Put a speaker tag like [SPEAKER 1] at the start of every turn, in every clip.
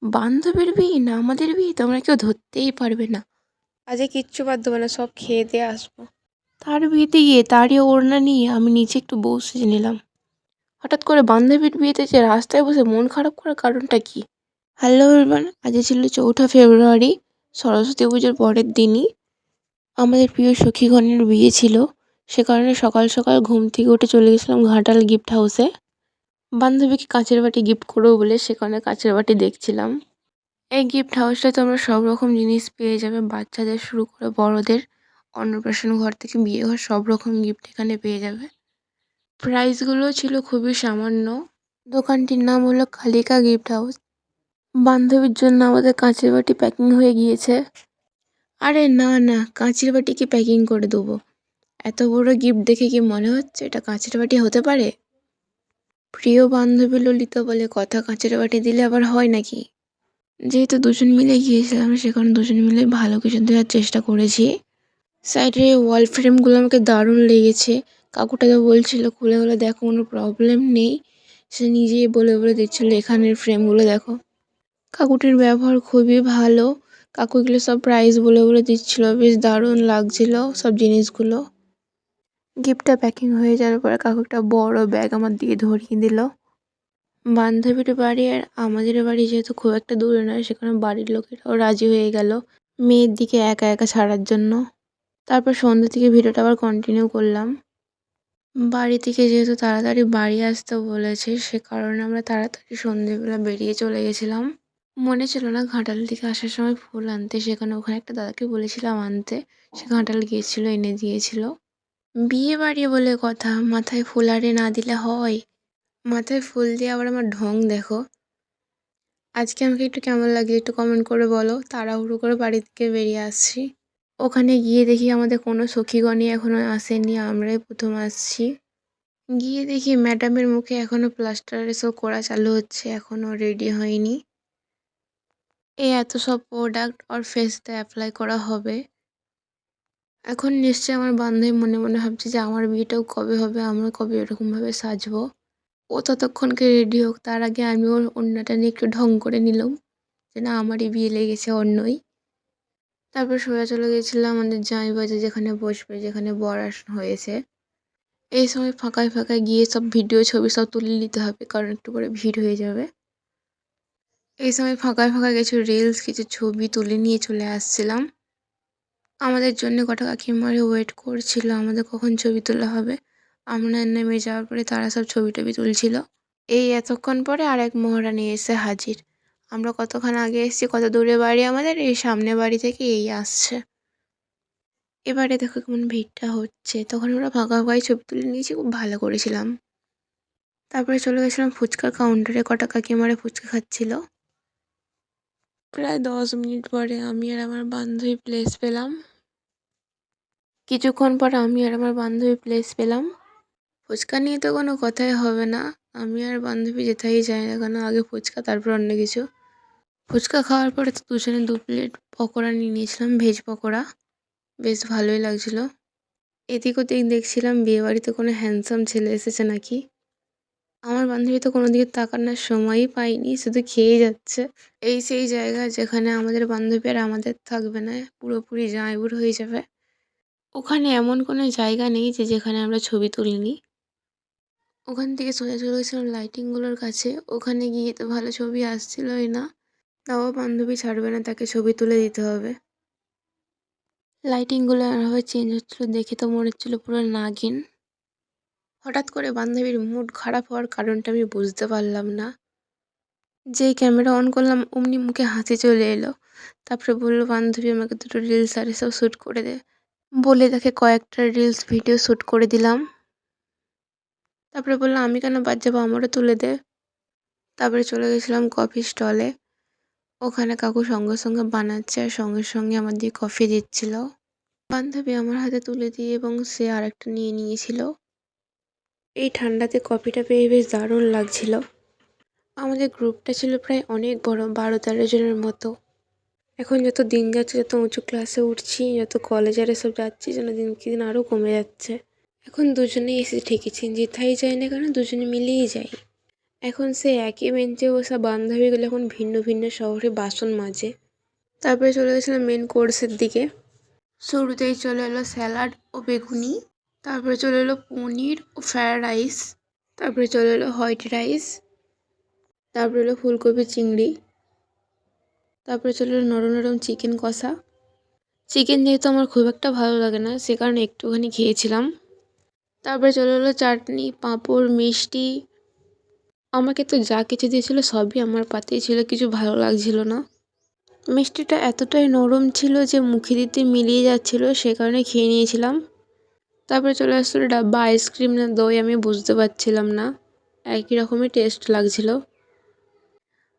[SPEAKER 1] বান্ধবীর বিয়ে না আমাদের বিয়ে তোমরা কেউ ধরতেই পারবে না।
[SPEAKER 2] আজকে কিচ্ছু বাদ দেবো না, সব খেয়ে দিয়ে আসবো।
[SPEAKER 1] তার বিয়েতে গিয়ে তারই ওড়না নিয়ে আমি নিচে একটু বউ সেজে নিলাম। হঠাৎ করে বান্ধবীর বিয়েতে যে রাস্তায় বসে মন খারাপ করার কারণটা কি? হ্যালো এভরিওয়ান, আজ ছিল 4ঠা ফেব্রুয়ারি, সরস্বতী পুজোর পরের দিনই আমাদের প্রিয় সখীগণের বিয়ে ছিল। সে কারণে সকাল সকাল ঘুম থেকে উঠে চলে গেছিলাম ঘাটাল গিফট হাউসে। বান্ধবীকে কাঁচের বাটি গিফট করবো বলে সেখানে কাঁচের বাটি দেখছিলাম। এই গিফট হাউসটায় তোমরা সব রকম জিনিস পেয়ে যাবে, বাচ্চাদের শুরু করে বড়দের, অন্নপ্রাশন ঘর থেকে বিয়ে ঘর সব রকম গিফট এখানে পেয়ে যাবে। প্রাইসগুলো ছিল খুবই সামান্য। দোকানটির নাম হলো কালিকা গিফট হাউস। বান্ধবীর জন্য আমাদের কাঁচের বাটি প্যাকিং হয়ে গিয়েছে। আরে না না, কাঁচের বাটি কি প্যাকিং করে দেবো? এত বড় গিফট দেখে কি মনে হচ্ছে এটা কাঁচের বাটি হতে পারে? প্রিয় বান্ধবী ললিতা বলে কথা, কাঁচের বাটি দিলে আবার হয় নাকি? যেহেতু দুজন মিলে গিয়েছিলাম সেখানে দুজন মিলে ভালো কিছু দেওয়ার চেষ্টা করেছি। সাইডের এই ওয়াল ফ্রেমগুলো আমাকে দারুণ লেগেছে। কাকুটা তো বলছিল খুলে খুলে দেখো, কোনো প্রবলেম নেই। সে নিজেই বলে বলে দিচ্ছিল এখানের ফ্রেমগুলো দেখো। কাকুটির ব্যবহার খুবই ভালো। কাকু এগুলো সব প্রাইস বলে বলে দিচ্ছিল, বেশ দারুণ লাগছিল সব জিনিসগুলো। গিফটটা প্যাকিং হয়ে যাওয়ার পরে কাকু একটা বড় ব্যাগ আমার দিয়ে ধরিয়ে দিল। বান্ধবীর বাড়ি আর আমাদের বাড়ি যেহেতু খুব একটা দূরে নয়, সেখানে বাড়ির লোকেরাও রাজি হয়ে গেল মেয়ের দিকে একা একা ছাড়ার জন্য। তারপর সন্ধ্যা থেকে ভিডিওটা আবার কন্টিনিউ করলাম। বাড়ি থেকে যেহেতু তাড়াতাড়ি বাড়ি আসতে বলেছে, সে কারণে আমরা তাড়াতাড়ি সন্ধ্যেবেলা বেরিয়ে চলে গেছিলাম। মনে ছিল না ঘাটাল থেকে আসার সময় ফুল আনতে, সেখানে ওখানে একটা দাদাকে বলেছিলাম আনতে, সে ঘাটাল গিয়েছিল, এনে দিয়েছিল। বিয়ে বাড়ি বলে কথা, মাথায় ফুল আরে না দিলে হয়? মাথায় ফুল দিয়ে আবার আমার ঢং দেখো। আজকে আমাকে একটু কেমন লাগছে একটু কমেন্ট করে বলো। তাড়াহুড়ো করে বাড়ি থেকে বেরিয়ে আসছি। ওখানে গিয়ে দেখি আমাদের কোনো সখীগণই এখনো আসেনি, আমরাই প্রথম আসছি। গিয়ে দেখি ম্যাডামের মুখে এখনো প্লাস্টার এসব করা চালু হচ্ছে, এখনো রেডি হয়নি। এই এত সব প্রোডাক্ট আর ফেসতে অ্যাপ্লাই করা হবে। এখন নিশ্চয়ই আমার বান্ধবী মনে মনে ভাবছে যে আমার বিয়েটাও কবে হবে, আমরা কবে এরকমভাবে সাজবো। ও ততক্ষণকে রেডি হোক, তার আগে আমি ওর ওড়নাটা নিয়ে একটু ঢং করে নিলাম যে না আমারই বিয়ে লেগেছে অন্যই। তারপর সোজা চলে গেছিলাম আমাদের জামাইবাজে, যেখানে বসবে, যেখানে বর আসন হয়েছে। এই সময় ফাঁকায় ফাঁকায় গিয়ে সব ভিডিও ছবি সব তুলে নিতে হবে, কারণ একটু পরে ভিড় হয়ে যাবে। এই সময় ফাঁকায় ফাঁকায় কিছু রিলস, কিছু ছবি তুলে নিয়ে চলে আসছিলাম। আমাদের জন্য কটা কাকিমারে ওয়েট করছিল আমাদের কখন ছবি তোলা হবে। আমরা নেমে যাওয়ার পরে তারা সব ছবি টবি তুলছিল। এই এতক্ষণ পরে আর এক মহারানী এসে হাজির। আমরা কতক্ষণ আগে এসেছি, কত দূরে বাড়ি আমাদের, এই সামনে বাড়ি থেকে এই আসছে। এবারে দেখো কেমন ভিড়টা হচ্ছে। তখন আমরা ফাঁকা ফাঁকায় ছবি তুলে নিয়েছি, খুব ভালো করেছিলাম। তারপরে চলে গেছিলাম ফুচকার কাউন্টারে, কটা কাকিমারে ফুচকা খাচ্ছিল। প্রায় 10 মিনিট পরে আমি আর আমার বান্ধবী প্লেস পেলাম। কিছুক্ষণ পর আমি আর আমার বান্ধবী প্লেস পেলাম। ফুচকা নিয়ে তো কোনো কথাই হবে না, আমি আর বান্ধবী যেতেই যাই না কেন, আগে ফুচকা তারপর অন্য কিছু। ফুচকা খাওয়ার পরে তো দুজনে 2 প্লেট পকোড়া নিয়ে নিয়েছিলাম, ভেজ পকোড়া। বেশ ভালোই লাগছিলো। এদিক ওদিক দেখছিলাম বিয়েবাড়িতে কোনো হ্যান্ডসাম ছেলে এসেছে নাকি। আমার বান্ধবী তো কোনো দিকে তাকানোর সময়ই পায়নি, শুধু খেয়েই যাচ্ছে। এই সেই জায়গা যেখানে আমাদের বান্ধবী আর আমাদের থাকবে না, পুরোপুরি জামাইবুড়ো হয়ে যাবে। ওখানে এমন কোনো জায়গা নেই যে যেখানে আমরা ছবি তুলিনি। ওখান থেকে সোজা চলে গেছিলাম লাইটিংগুলোর কাছে। ওখানে গিয়ে তো ভালো ছবি আসছিলই না, তাও বান্ধবী ছাড়বে না, তাকে ছবি তুলে দিতে হবে। লাইটিংগুলো এমনভাবে চেঞ্জ হচ্ছিলো, দেখে তো মনে হচ্ছিলো পুরো নাগিন। হঠাৎ করে বান্ধবীর মুড খারাপ হওয়ার কারণটা আমি বুঝতে পারলাম না। যেই ক্যামেরা অন করলাম অমনি মুখে হাসি চলে এলো। তারপরে বললো বান্ধবী আমাকে দুটো রিলস আর এসব শ্যুট করে দে। বলে তাকে কয়েকটা রিলস ভিডিও শ্যুট করে দিলাম। তারপরে বললো আমি কেন বাদ যাবো, আমারও তুলে দে। তারপরে চলে গেছিলাম কফি স্টলে। ওখানে কাকু সঙ্গে সঙ্গে বানাচ্ছে আর সঙ্গে সঙ্গে আমার দিয়ে কফি দিচ্ছিল। বান্ধবী আমার হাতে তুলে দিয়ে এবং সে আরেকটা নিয়ে নিয়েছিল। এই ঠান্ডাতে কফিটা পেয়ে বেশ দারুণ লাগছিল। আমাদের গ্রুপটা ছিল প্রায় অনেক বড়, 12-13 জনের মতো। এখন যত দিন যাচ্ছে, যত উঁচু ক্লাসে উঠছি, যত কলেজে সব যাচ্ছি, যেন দিনকে দিন আরও কমে যাচ্ছে। এখন দুজনেই এসে ঠেকেছি, যেথায় যাই না কেন দুজনে মিলেই যাই। এখন সে একই বেঞ্চে বসা বান্ধবীগুলো এখন ভিন্ন ভিন্ন শহরে বাসন মাজে। তারপরে চলে গেছিলাম মেন কোর্সের দিকে। শুরুতেই চলে এলো স্যালাড ও বেগুনি, তারপরে চলে এলো পনির ও ফ্রায়েড রাইস, তারপরে চলে এলো হোয়াইট রাইস, তারপরে এলো ফুলকপি চিংড়ি, তারপরে চলে এলো নরম নরম চিকেন কষা। চিকেন যেহেতু আমার খুব একটা ভালো লাগে না, সে কারণে একটুখানি খেয়েছিলাম। তারপরে চলে এলো চাটনি, পাঁপড়, মিষ্টি। আমাকে তো যা কিছু দিয়েছিল সবই আমার পাতেই ছিল, কিছু ভালো লাগছিল না। মিষ্টিটা এতটাই নরম ছিল যে মুখে দিতে মিলিয়ে যাচ্ছিল, সে কারণে খেয়ে নিয়েছিলাম। তারপরে চলে আসছিলো ডাব্বা আইসক্রিম না দই, আমি বুঝতে পারছিলাম না, একই রকমই টেস্ট লাগছিল।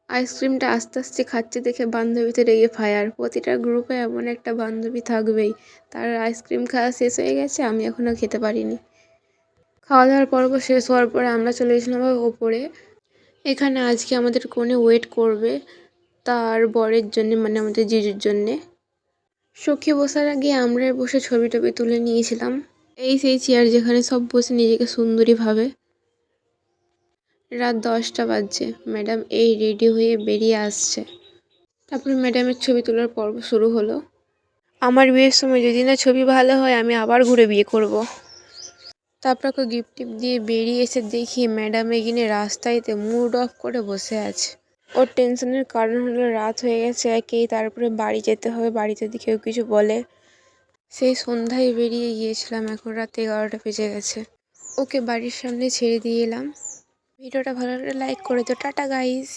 [SPEAKER 1] আইসক্রিমটা আস্তে আস্তে খাচ্ছে দেখে বান্ধবীতে রেগে ফায়ার। প্রতিটা গ্রুপে এমন একটা বান্ধবী থাকবেই, তার আইসক্রিম খাওয়া শেষ হয়ে গেছে, আমি এখনও খেতে পারিনি। খাওয়া দাওয়ার পর্ব শেষ হওয়ার পরে আমরা চলে গেছিলাম আবার ওপরে। এখানে আজকে আমাদের কোণে ওয়েট করবে তার বরের জন্যে, মানে আমাদের জিজুর জন্যে। সখী বসার আগে আমরা বসে ছবি টবি তুলে নিয়েছিলাম। এই সেই চেয়ার যেখানে সব বসে নিজেকে সুন্দরী ভাবে। রাত 10টা বাজছে, ম্যাডাম এই রেডি হয়ে বেরিয়ে আসছে। তারপরে ম্যাডামের ছবি তোলার পর্ব শুরু হলো। আমার বিয়ের সময় যদি না ছবি ভালো হয় আমি আবার ঘুরে বিয়ে করব। তারপর ওকে গিফট টিপ দিয়ে বেরিয়ে এসে দেখি ম্যাডাম এগিয়ে রাস্তায়তে মুড অফ করে বসে আছে। ওর টেনশনের কারণ হলো রাত হয়ে গেছে একেই, তারপরে বাড়ি যেতে হবে, বাড়িতে যদি কেউ কিছু বলে। সেই সন্ধ্যায় বেরিয়ে গিয়েছিলাম, এখন রাত 11টা বেজে গেছে। ওকে বাড়ির সামনে ছেড়ে দিয়ে এলাম। ভিডিওটা ভালো লাগলে লাইক করে দিও। Tata guys.